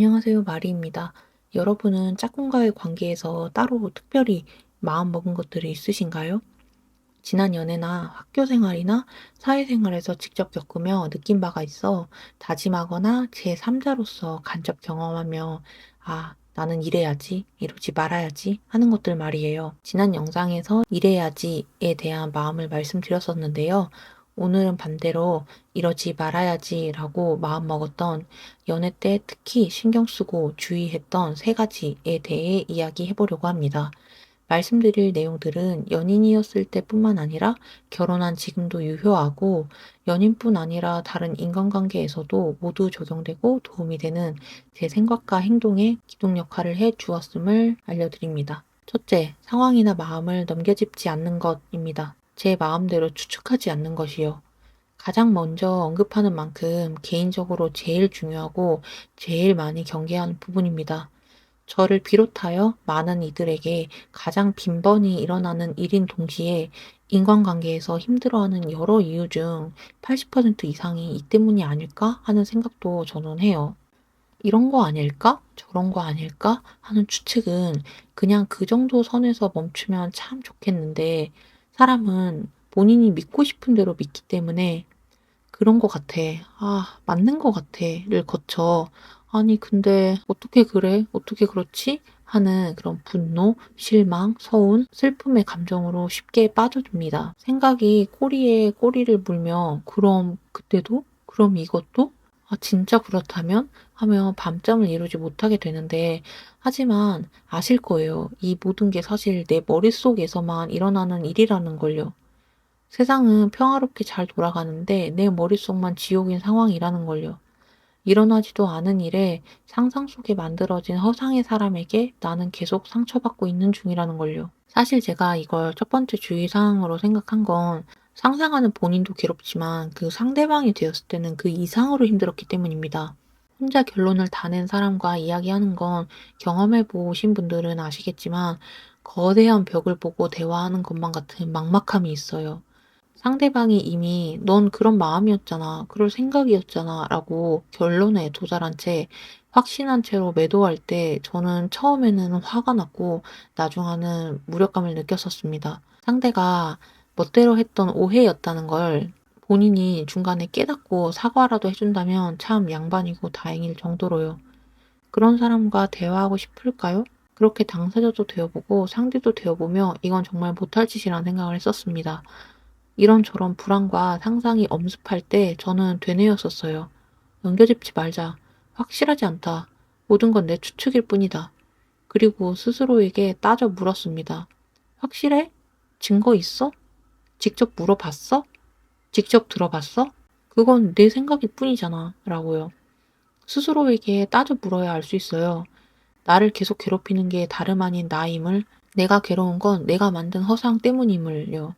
안녕하세요, 마리입니다. 여러분은 짝꿍과의 관계에서 따로 특별히 마음 먹은 것들이 있으신가요? 지난 연애나 학교 생활이나 사회생활에서 직접 겪으며 느낀 바가 있어 다짐하거나 제3자로서 간접 경험하며 나는 이래야지, 이러지 말아야지 하는 것들 말이에요. 지난 영상에서 이래야지에 대한 마음을 말씀드렸었는데요. 오늘은 반대로 이러지 말아야지라고 마음먹었던 연애 때 특히 신경 쓰고 주의했던 세 가지에 대해 이야기해 보려고 합니다. 말씀드릴 내용들은 연인이었을 때뿐만 아니라 결혼한 지금도 유효하고 연인뿐 아니라 다른 인간관계에서도 모두 적용되고 도움이 되는 제 생각과 행동에 기동 역할을 해 주었음을 알려드립니다. 첫째, 상황이나 마음을 넘겨짚지 않는 것입니다. 제 마음대로 추측하지 않는 것이요. 가장 먼저 언급하는 만큼 개인적으로 제일 중요하고 제일 많이 경계하는 부분입니다. 저를 비롯하여 많은 이들에게 가장 빈번히 일어나는 일인 동시에 인간관계에서 힘들어하는 여러 이유 중 80% 이상이 이 때문이 아닐까 하는 생각도 저는 해요. 이런 거 아닐까? 저런 거 아닐까? 하는 추측은 그냥 그 정도 선에서 멈추면 참 좋겠는데 사람은 본인이 믿고 싶은 대로 믿기 때문에 그런 것 같아. 맞는 것 같아.를 거쳐 아니 근데 어떻게 그래? 어떻게 그렇지? 하는 그런 분노, 실망, 서운, 슬픔의 감정으로 쉽게 빠져듭니다. 생각이 꼬리에 꼬리를 물며 그럼 그때도? 그럼 이것도? 진짜 그렇다면? 하며 밤잠을 이루지 못하게 되는데 하지만 아실 거예요. 이 모든 게 사실 내 머릿속에서만 일어나는 일이라는 걸요. 세상은 평화롭게 잘 돌아가는데 내 머릿속만 지옥인 상황이라는 걸요. 일어나지도 않은 일에 상상 속에 만들어진 허상의 사람에게 나는 계속 상처받고 있는 중이라는 걸요. 사실 제가 이걸 첫 번째 주의사항으로 생각한 건 상상하는 본인도 괴롭지만 그 상대방이 되었을 때는 그 이상으로 힘들었기 때문입니다. 혼자 결론을 다 낸 사람과 이야기하는 건 경험해 보신 분들은 아시겠지만 거대한 벽을 보고 대화하는 것만 같은 막막함이 있어요. 상대방이 이미 "넌 그런 마음이었잖아. 그럴 생각이었잖아." 라고 결론에 도달한 채 확신한 채로 매도할 때 저는 처음에는 화가 났고 나중에는 무력감을 느꼈었습니다. 상대가 멋대로 했던 오해였다는 걸 본인이 중간에 깨닫고 사과라도 해준다면 참 양반이고 다행일 정도로요. 그런 사람과 대화하고 싶을까요? 그렇게 당사자도 되어보고 상대도 되어보며 이건 정말 못할 짓이라는 생각을 했었습니다. 이런저런 불안과 상상이 엄습할 때 저는 되뇌었었어요. 넘겨짚지 말자. 확실하지 않다. 모든 건 내 추측일 뿐이다. 그리고 스스로에게 따져 물었습니다. 확실해? 증거 있어? 직접 물어봤어? 직접 들어봤어? 그건 내 생각일 뿐이잖아. 라고요. 스스로에게 따져 물어야 알 수 있어요. 나를 계속 괴롭히는 게 다름 아닌 나임을, 내가 괴로운 건 내가 만든 허상 때문임을요.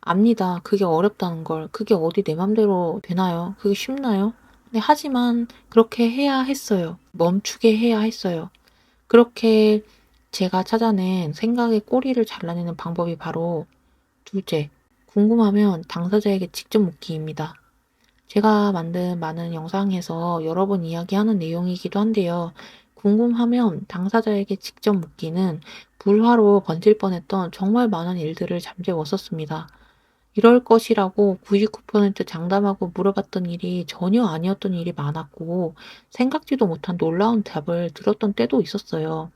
압니다. 그게 어렵다는 걸. 그게 어디 내 맘대로 되나요? 그게 쉽나요? 네, 하지만 그렇게 해야 했어요. 멈추게 해야 했어요. 그렇게 제가 찾아낸 생각의 꼬리를 잘라내는 방법이 바로 둘째, 궁금하면 당사자에게 직접 묻기입니다. 제가 만든 많은 영상에서 여러 번 이야기하는 내용이기도 한데요. 궁금하면 당사자에게 직접 묻기는 불화로 번질 뻔했던 정말 많은 일들을 잠재웠었습니다. 이럴 것이라고 99% 장담하고 물어봤던 일이 전혀 아니었던 일이 많았고 생각지도 못한 놀라운 답을 들었던 때도 있었어요.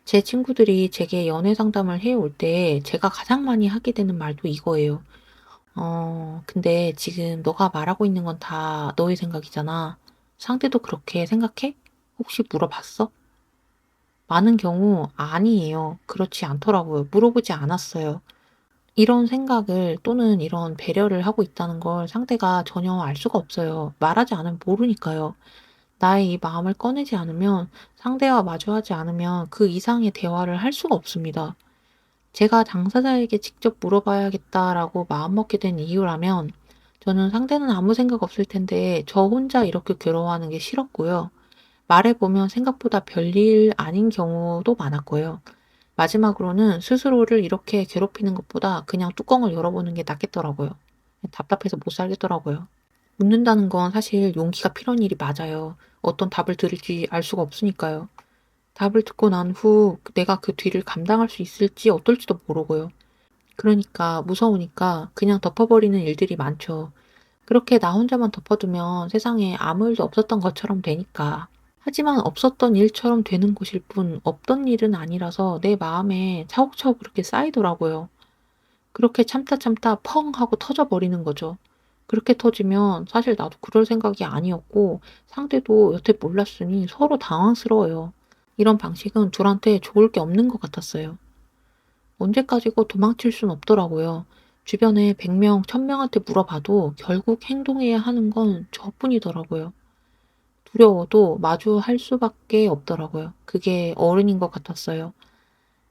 제 친구들이 제게 연애 상담을 해올 때 제가 가장 많이 하게 되는 말도 이거예요. 근데 지금 너가 말하고 있는 건 다 너의 생각이잖아. 상대도 그렇게 생각해? 혹시 물어봤어? 많은 경우 아니에요. 그렇지 않더라고요. 물어보지 않았어요. 이런 생각을 또는 이런 배려를 하고 있다는 걸 상대가 전혀 알 수가 없어요. 말하지 않으면 모르니까요. 나의 이 마음을 꺼내지 않으면 상대와 마주하지 않으면 그 이상의 대화를 할 수가 없습니다. 제가 당사자에게 직접 물어봐야겠다라고 마음먹게 된 이유라면 저는 상대는 아무 생각 없을 텐데 저 혼자 이렇게 괴로워하는 게 싫었고요. 말해보면 생각보다 별일 아닌 경우도 많았고요. 마지막으로는 스스로를 이렇게 괴롭히는 것보다 그냥 뚜껑을 열어보는 게 낫겠더라고요. 답답해서 못 살겠더라고요. 묻는다는 건 사실 용기가 필요한 일이 맞아요. 어떤 답을 들을지 알 수가 없으니까요. 답을 듣고 난 후 내가 그 뒤를 감당할 수 있을지 어떨지도 모르고요. 그러니까 무서우니까 그냥 덮어버리는 일들이 많죠. 그렇게 나 혼자만 덮어두면 세상에 아무 일도 없었던 것처럼 되니까. 하지만 없었던 일처럼 되는 곳일 뿐 없던 일은 아니라서 내 마음에 차곡차곡 그렇게 쌓이더라고요. 그렇게 참다 참다 펑 하고 터져버리는 거죠. 그렇게 터지면 사실 나도 그럴 생각이 아니었고 상대도 여태 몰랐으니 서로 당황스러워요. 이런 방식은 둘한테 좋을 게 없는 것 같았어요. 언제까지고 도망칠 순 없더라고요. 주변에 100명, 1000명한테 물어봐도 결국 행동해야 하는 건 저뿐이더라고요. 두려워도 마주할 수밖에 없더라고요. 그게 어른인 것 같았어요.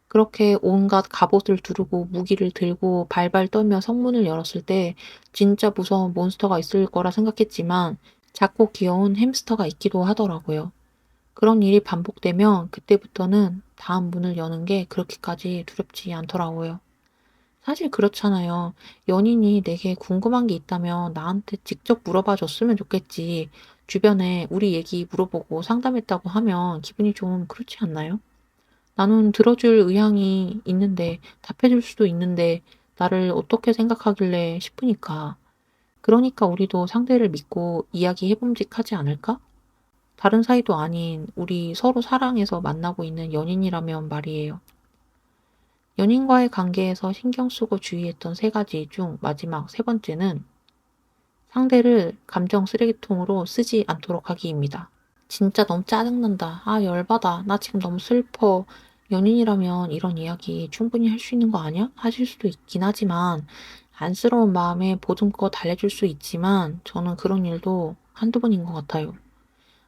그렇게 온갖 갑옷을 두르고 무기를 들고 발발 떨며 성문을 열었을 때 진짜 무서운 몬스터가 있을 거라 생각했지만 작고 귀여운 햄스터가 있기도 하더라고요. 그런 일이 반복되면 그때부터는 다음 문을 여는 게 그렇게까지 두렵지 않더라고요. 사실 그렇잖아요. 연인이 내게 궁금한 게 있다면 나한테 직접 물어봐 줬으면 좋겠지. 주변에 우리 얘기 물어보고 상담했다고 하면 기분이 좀 그렇지 않나요? 나는 들어줄 의향이 있는데, 답해줄 수도 있는데, 나를 어떻게 생각하길래 싶으니까. 그러니까 우리도 상대를 믿고 이야기해봄직하지 않을까? 다른 사이도 아닌 우리 서로 사랑해서 만나고 있는 연인이라면 말이에요. 연인과의 관계에서 신경 쓰고 주의했던 세 가지 중 마지막 세 번째는 상대를 감정 쓰레기통으로 쓰지 않도록 하기입니다. 진짜 너무 짜증난다. 아, 열받아. 나 지금 너무 슬퍼. 연인이라면 이런 이야기 충분히 할 수 있는 거 아니야? 하실 수도 있긴 하지만, 안쓰러운 마음에 보듬고 달래줄 수 있지만, 저는 그런 일도 한두 번인 것 같아요.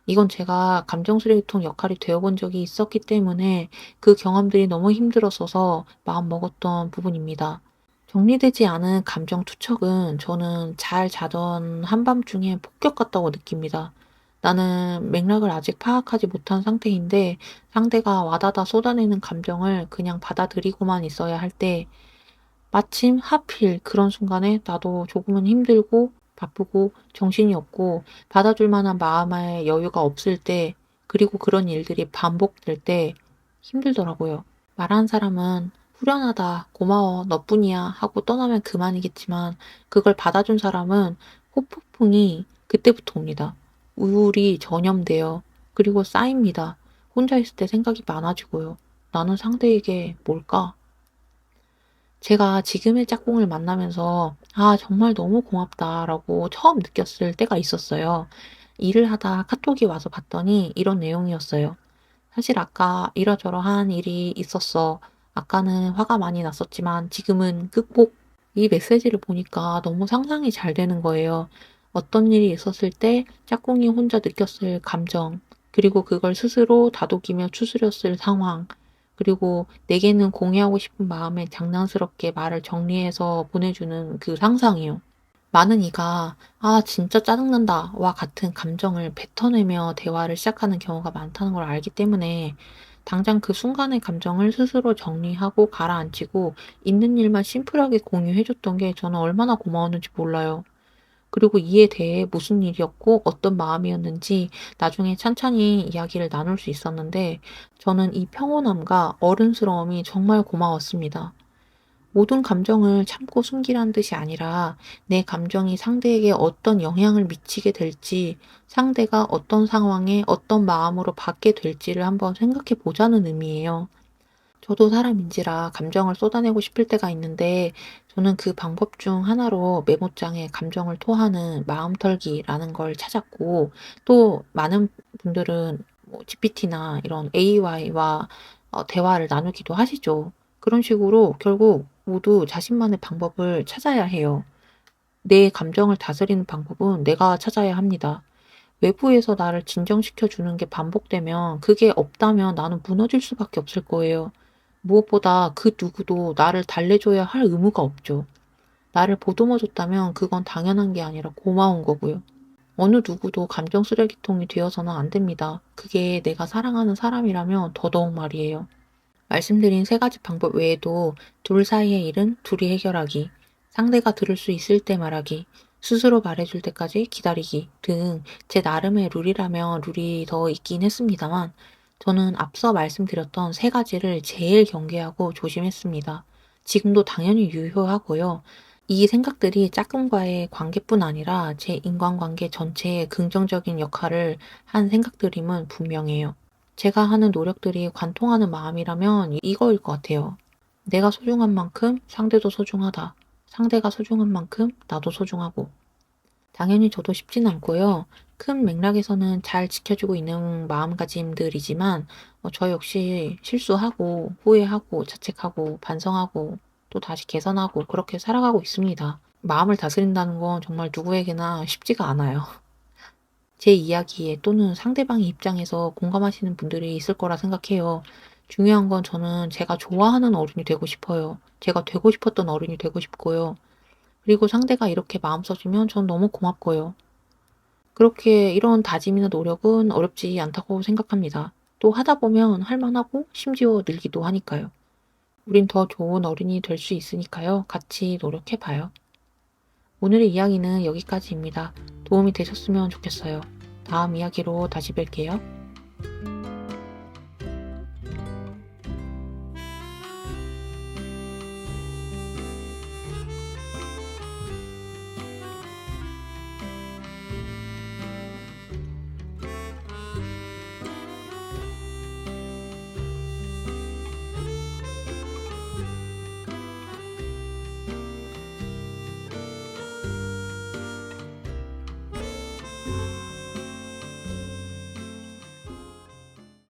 이건 제가 감정 쓰레기통 역할이 되어본 적이 있었기 때문에 그 경험들이 너무 힘들었어서 마음 먹었던 부분입니다. 정리되지 않은 감정 투척은 저는 잘 자던 한밤중에 폭격 같다고 느낍니다. 나는 맥락을 아직 파악하지 못한 상태인데 상대가 와다다 쏟아내는 감정을 그냥 받아들이고만 있어야 할 때 마침 하필 그런 순간에 나도 조금은 힘들고 바쁘고 정신이 없고 받아줄 만한 마음의 여유가 없을 때 그리고 그런 일들이 반복될 때 힘들더라고요. 말하는 사람은 "후련하다. 고마워. 너뿐이야." 하고 떠나면 그만이겠지만 그걸 받아준 사람은 후폭풍이 그때부터 옵니다. 우울이 전염돼요. 그리고 쌓입니다. 혼자 있을 때 생각이 많아지고요. '나는 상대에게 뭘까?' 제가 지금의 짝꿍을 만나면서 '아 정말 너무 고맙다.'라고 처음 느꼈을 때가 있었어요. 일을 하다 카톡이 와서 봤더니 이런 내용이었어요. "사실 아까 이러저러한 일이 있었어. 아까는 화가 많이 났었지만 지금은 극복." 이 메시지를 보니까 너무 상상이 잘 되는 거예요. 어떤 일이 있었을 때 짝꿍이 혼자 느꼈을 감정, 그리고 그걸 스스로 다독이며 추스렸을 상황, 그리고 내게는 공유하고 싶은 마음에 장난스럽게 말을 정리해서 보내주는 그 상상이요. 많은 이가 "아 진짜 짜증난다."와 같은 감정을 뱉어내며 대화를 시작하는 경우가 많다는 걸 알기 때문에 당장 그 순간의 감정을 스스로 정리하고 가라앉히고 있는 일만 심플하게 공유해 줬던 게 저는 얼마나 고마웠는지 몰라요. 그리고 이에 대해 무슨 일이었고 어떤 마음이었는지 나중에 찬찬히 이야기를 나눌 수 있었는데 저는 이 평온함과 어른스러움이 정말 고마웠습니다. 모든 감정을 참고 숨기라는 뜻이 아니라 내 감정이 상대에게 어떤 영향을 미치게 될지, 상대가 어떤 상황에 어떤 마음으로 받게 될지를 한번 생각해 보자는 의미예요. 저도 사람인지라 감정을 쏟아내고 싶을 때가 있는데, 저는 그 방법 중 하나로 메모장에 감정을 토하는 마음 털기라는 걸 찾았고, 또 많은 분들은 뭐 GPT나 이런 AI와 대화를 나누기도 하시죠. 그런 식으로 결국 모두 자신만의 방법을 찾아야 해요. 내 감정을 다스리는 방법은 내가 찾아야 합니다. 외부에서 나를 진정시켜 주는 게 반복되면 그게 없다면 나는 무너질 수밖에 없을 거예요. 무엇보다 그 누구도 나를 달래줘야 할 의무가 없죠. 나를 보듬어 줬다면 그건 당연한 게 아니라 고마운 거고요. 어느 누구도 감정 쓰레기통이 되어서는 안 됩니다. 그게 내가 사랑하는 사람이라면 더더욱 말이에요. 말씀드린 세 가지 방법 외에도 둘 사이의 일은 둘이 해결하기, 상대가 들을 수 있을 때 말하기, 스스로 말해줄 때까지 기다리기 등 제 나름의 룰이라면 룰이 더 있긴 했습니다만 저는 앞서 말씀드렸던 세 가지를 제일 경계하고 조심했습니다. 지금도 당연히 유효하고요. 이 생각들이 짝꿍과의 관계뿐 아니라 제 인간관계 전체에 긍정적인 역할을 한 생각들임은 분명해요. 제가 하는 노력들이 관통하는 마음이라면 이거일 것 같아요. 내가 소중한 만큼 상대도 소중하다. 상대가 소중한 만큼 나도 소중하고. 당연히 저도 쉽진 않고요. 큰 맥락에서는 잘 지켜주고 있는 마음가짐들이지만 저 역시 실수하고 후회하고 자책하고 반성하고 또 다시 개선하고 그렇게 살아가고 있습니다. 마음을 다스린다는 건 정말 누구에게나 쉽지가 않아요. 제 이야기에 또는 상대방의 입장에서 공감하시는 분들이 있을 거라 생각해요. 중요한 건 저는 제가 좋아하는 어른이 되고 싶어요. 제가 되고 싶었던 어른이 되고 싶고요. 그리고 상대가 이렇게 마음 써주면 전 너무 고맙고요. 그렇게 이런 다짐이나 노력은 어렵지 않다고 생각합니다. 또 하다 보면 할 만하고 심지어 늘기도 하니까요. 우린 더 좋은 어른이 될 수 있으니까요. 같이 노력해 봐요. 오늘의 이야기는 여기까지입니다. 도움이 되셨으면 좋겠어요. 다음 이야기로 다시 뵐게요.